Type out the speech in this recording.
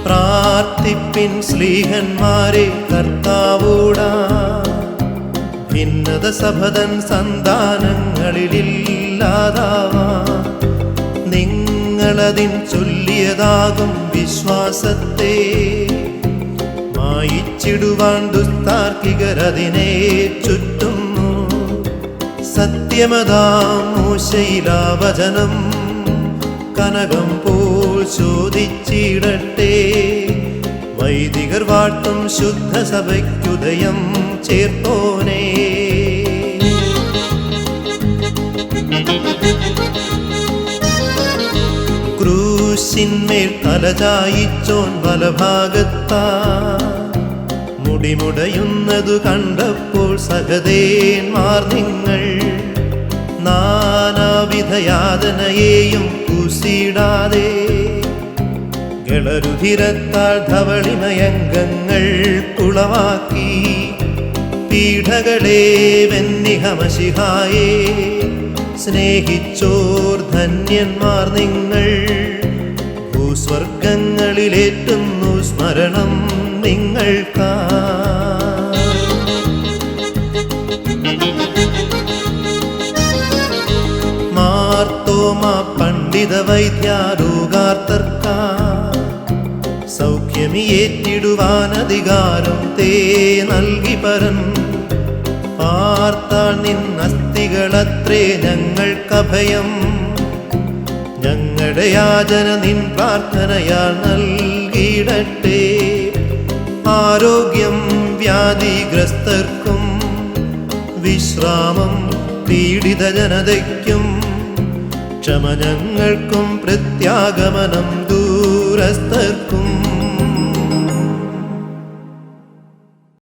പ്രാർത്ഥിപ്പിൻ സ്ലീഹന്മാരെ കർത്താവോടാ, ഭിന്നത സഭതൻ സന്താനങ്ങളിലില്ലാതാവാ. നിങ്ങളതിൻ ചൊല്ലിയതാകും വിശ്വാസത്തെ മായിച്ചിടുവാൻ ദുസ്താർക്കികരതിനെ ചുറ്റുന്നു. സത്യമതാം മൂശയിലാവചനം കനകം പോൽ ശോധിച്ചിടട്ടെ. വൈദികർ വാഴ്ത്തും ശുദ്ധ സഭയ്ക്കുദയം ചേർത്തോനേ. ക്രൂശിന്മേൽ തലചായിച്ചോൻ വലഭാഗത്താ, മുടിമുടയുന്നതു കണ്ടപ്പോൾ സഹദേന്മാർ നിങ്ങൾ. നാനാവിധയാതനയെയും കൂസിടാതെ ഗളരുധിരത്താൽ ധവളിമയംഗങ്ങൾ കുളവാക്കി. പീഠകളെ വെന്നിഹമശിഹായെ സ്നേഹിച്ചോർ ധന്യന്മാർ നിങ്ങൾ. ഭൂസ്വർഗങ്ങളിലേറ്റുന്നു സ്മരണം നിങ്ങൾക്കാ. മാർത്തോമാ പണ്ഡിത വൈദ്യാരോഗാർത്തർക്കാ, സൗഖ്യമിയേറ്റിടുവാനധികാരം തേ നൽകി പരൻ. പാർത്താൽ നിന്നസ്തികളത്രേ ഞങ്ങൾക്കഭയം. ഞങ്ങളുടെ യാചന നിൻ പ്രാർത്ഥനയാൽ നൽകിയിടട്ടെ. ആരോഗ്യം വ്യാധിഗ്രസ്തർക്കും വിശ്രാമം പീഡിത ജനതയ്ക്കും. ക്ഷമ ഞങ്ങൾക്കും പ്രത്യാഗമനം ദൂരസ്ഥർക്കും.